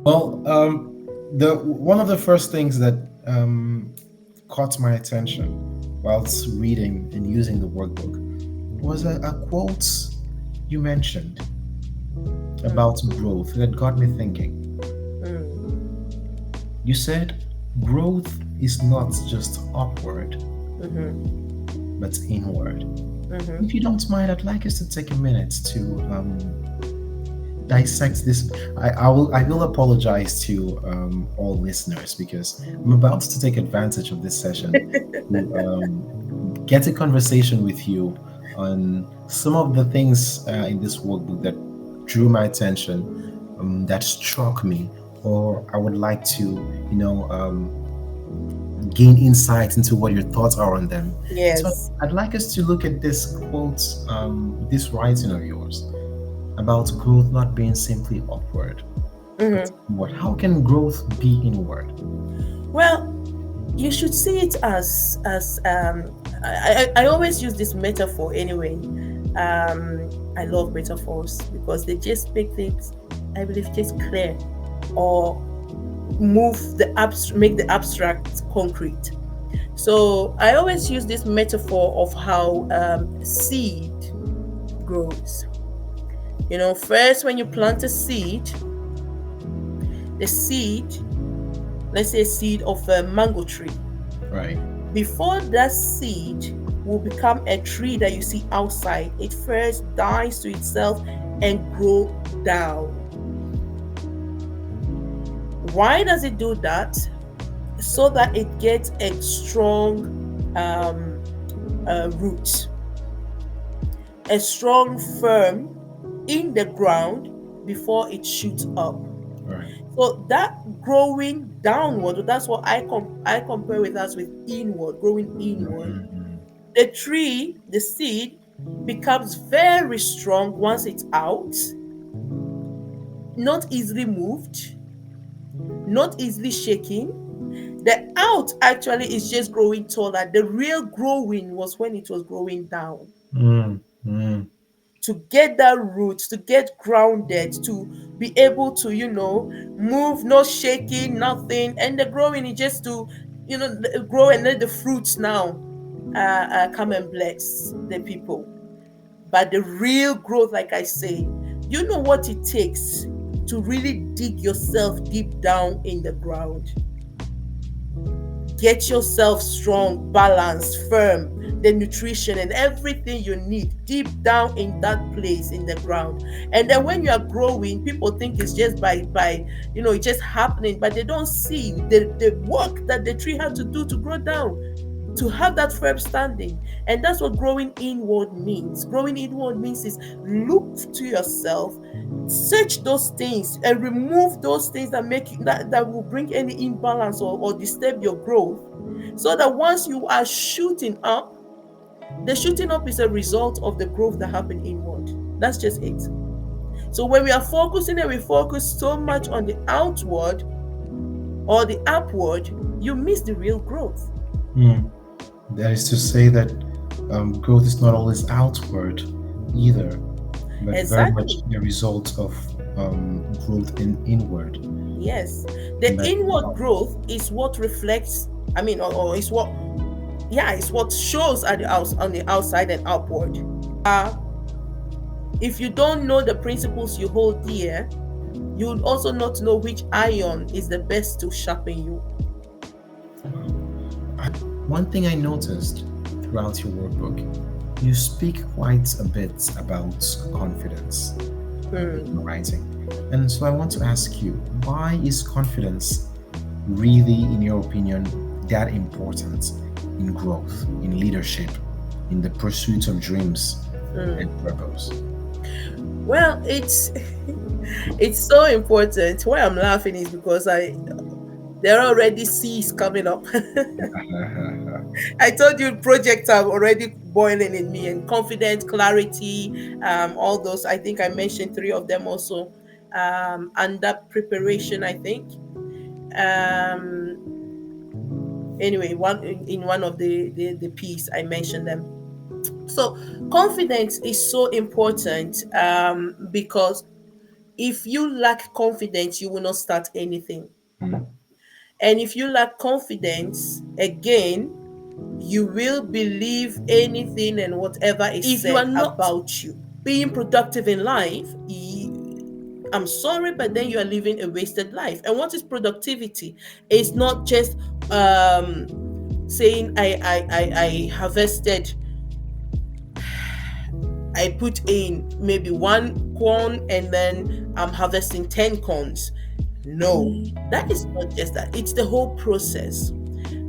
Well, the one of the first things that caught my attention whilst reading and using the workbook was a quote you mentioned about growth that got me thinking. Mm. You said growth is not just upward, Mm-hmm. but inward. If Mm-hmm. you don't mind, I'd like us to take a minute to dissect this. I will apologize to all listeners because I'm about to take advantage of this session to get a conversation with you on some of the things in this workbook that drew my attention, that struck me, or I would like to, gain insight into what your thoughts are on them. So Yes. I'd like us to look at this quote, this writing of yours about growth not being simply upward, but Mm-hmm. inward. How can growth be inward? Well, you should see it as I always use this metaphor anyway. I love metaphors because they just make things, I believe, just clear, or make the abstract concrete. So I always use this metaphor of how seed grows. First, when you plant a seed, the seed, let's say a seed of a mango tree, Right. before that seed will become a tree that you see outside, it first dies to itself and grow down. Why does it do that? So that it gets a strong um, root, a strong firm in the ground before it shoots up. Right. So that growing downward, that's what I compare with us with inward, growing inward. Mhm. The tree, the seed, becomes very strong once it's out, not easily moved, not easily shaken. The out actually is just growing taller. The real growing was when it was growing down. Mm, mm, To get that root, to get grounded, to be able to, move, not shaking, nothing. And the growing is just to, grow and let the fruits now come and bless the people. But the real growth, like I say, you know what it takes to really dig yourself deep down in the ground. Get yourself strong, balanced, firm, the nutrition and everything you need deep down in that place in the ground. And then when you are growing, people think it's just by it's just happening, but they don't see the work that the tree had to do to grow down, to have that firm standing. And that's what growing inward means. Growing inward means is look to yourself, search those things and remove those things that that will bring any imbalance or disturb your growth, so that once you are shooting up, the shooting up is a result of the growth that happened inward. That's just it. So when we are focusing and we focus so much on the outward or the upward, you miss the real growth. mm. That is to say that growth is not always outward either, but very much Exactly. the result of growth in inward. Yes. The But inward growth is what reflects, or is what, yeah, it's what shows at the on the outside and upward. Uh, if you don't know the principles you hold dear, you would also not know which iron is the best to sharpen you. I, one thing I noticed throughout your workbook, you speak quite a bit about confidence in Hmm. your writing. And so I want to ask you, why is confidence really, in your opinion, that important in growth, in leadership, in the pursuit of dreams and Hmm. purpose? Well, it's it's so important. Why I'm laughing is because there are already C's coming up. I told you projects are already boiling in me, and confidence, clarity, all those. I think I mentioned three of them also. And that preparation, I think. Um, Anyway, in one of the piece I mentioned them. So confidence is so important, because if you lack confidence, you will not start anything. Mm. And if you lack confidence, again, you will believe anything and whatever is if you are said not about you. Being productive in life, I'm sorry, but then you are living a wasted life. And what is productivity? It's not just um saying I harvested, I put in maybe one corn and then I'm harvesting 10 corns. No, that is not just that. It's the whole process.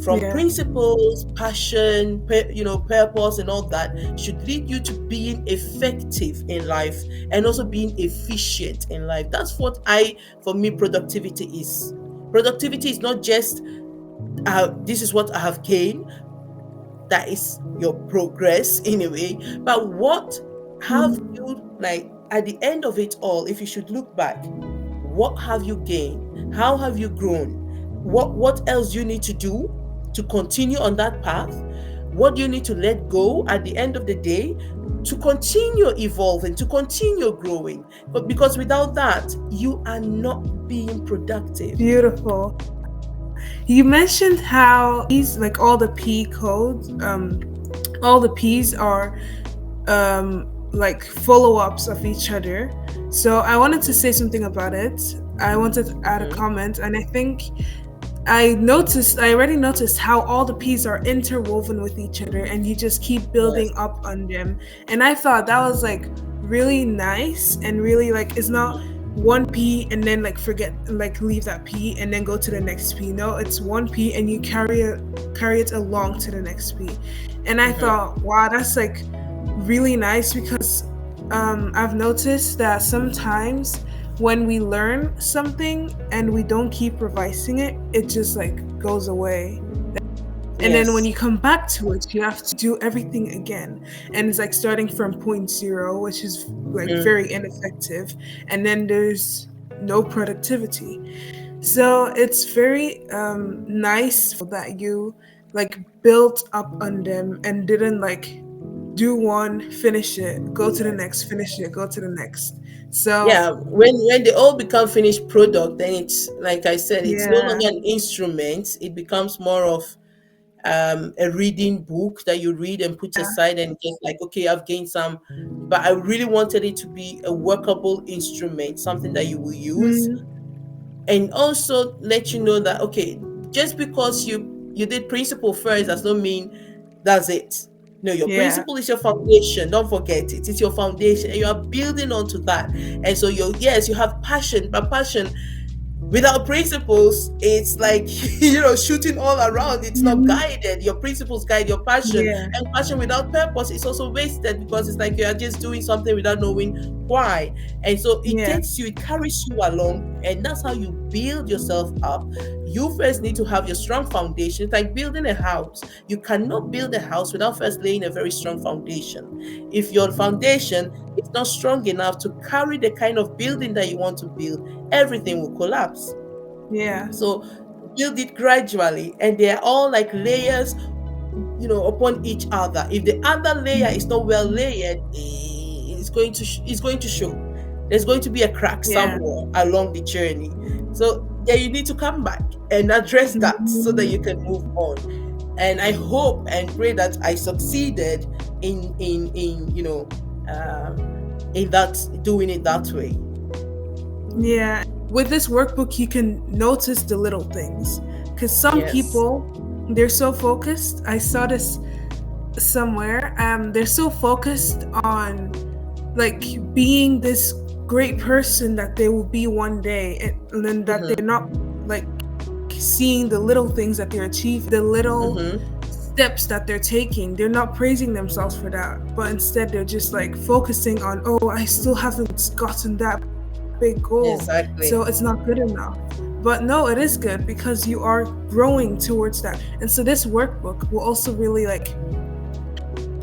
From Yeah. principles, passion, purpose, and all that should lead you to being effective in life and also being efficient in life. That's what for me, productivity is. Productivity is not just this is what I have gained, that is your progress in a way, but what have you, like, at the end of it all, if you should look back, what have you gained? How have you grown? What else do you need to do to continue on that path? What do you need to let go at the end of the day to continue evolving, to continue growing? But because without that, you are not being productive. Beautiful. You mentioned how these, like all the P codes, all the P's are like follow-ups of each other. So I wanted to say something about it. I wanted to add a Mhm. comment, and I think I already noticed how all the P's are interwoven with each other and you just keep building Yes. up on them. And I thought that was like really nice and really like it's not one P and then like forget like leave that P and then go to the next P. No, it's one P and you carry it along to the next P. And I Mhm. thought, wow, that's like really nice because I've noticed that sometimes when we learn something and we don't keep revising it, it just like goes away. And then when Yes. you come back to it, you have to do everything again. And it's like starting from point zero, which is like Mm. very ineffective. And then there's no productivity. So it's very nice that you like built up on them and didn't like do one, finish it, go to the next, finish it, go to the next. So Yeah, when they all become finished product, then it's like I said, it's no yeah. longer an instrument. It becomes more of a reading book that you read and put aside and just like, okay, I've gained some, but I really wanted it to be a workable instrument, something that you will use, Mm, and also let you know that, okay, just because you did principle first does not mean that's it. No, your yeah. principle is your foundation. Don't forget it. It's your foundation, and you are building onto that. And so yes, you have passion, but passion without principles, it's like shooting all around. It's not Mhm. guided. Your principles guide your passion, Yeah. and passion without purpose is also wasted because it's like you are just doing something without knowing why. And so Yeah. it carries you along, and that's how you build yourself up. You first need to have your strong foundation. It's like building a house. You cannot build a house without first laying a very strong foundation. If your foundation is not strong enough to carry the kind of building that you want to build, everything will collapse. Yeah. So build it gradually, and they're all like layers, upon each other. If the other layer is not well layered, it's going to show. There's going to be a crack Yeah. somewhere along the journey. So yeah, you need to come back and address that so that you Mhm. can move on. And I hope and pray that I succeeded um, in that, doing it that way. Yeah. With this workbook, you can notice the little things. Because some Yes. people, they're so focused. I saw this somewhere. They're so focused on like being this great person that they will be one day, and then that Mm-hmm. they're not like seeing the little things that they're achieving, the little Mm-hmm. steps that they're taking. They're not praising themselves for that, but instead they're just like focusing on, oh, I still haven't gotten that big goal, Exactly. so it's not good enough. But no, it is good because you are growing towards that. And so this workbook will also really like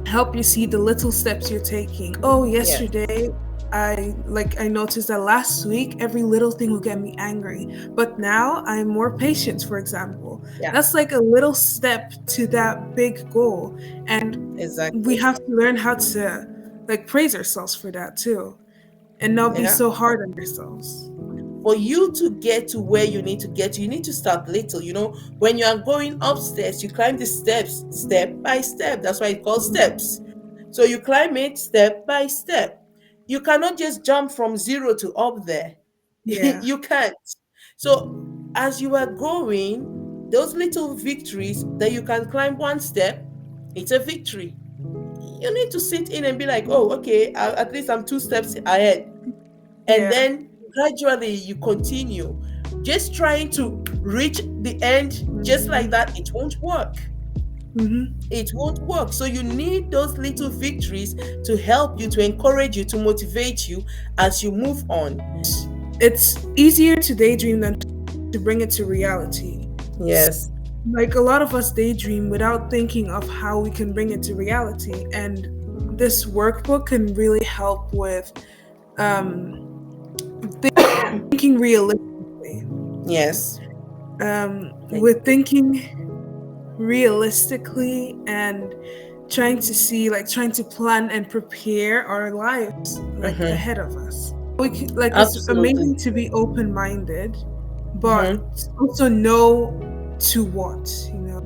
help you see the little steps you're taking. Oh, Yes. yesterday I noticed that last week every little thing would get me angry, but now I'm more patient, for example. Yeah, That's like a little step to that big goal, and we exactly. have to learn how to like praise ourselves for that too, and not be Yeah. so hard on ourselves. For you to get to where you need to get to, you need to start little. When you are going upstairs, you climb the steps step by step. That's why it's called steps. So you climb it step by step. You cannot just jump from zero to up there. Yeah. You can't. So as you are going, those little victories that you can climb one step, it's a victory. You need to sit in and be like, oh, okay, at least I'm two steps ahead. And Yeah. then gradually you continue. Just trying to reach the end just like that, it won't work. Hmm. It won't work. So you need those little victories to help you, to encourage you, to motivate you as you move on. It's easier to daydream than to bring it to reality. Yes. Like a lot of us daydream without thinking of how we can bring it to reality, and this workbook can really help with um, thinking realistically. Yes. With thinking realistically and trying to see, like, trying to plan and prepare our lives like Mm-hmm. ahead of us. Like, it's Absolutely. amazing to be open minded, but Mm-hmm. also know to what, you know.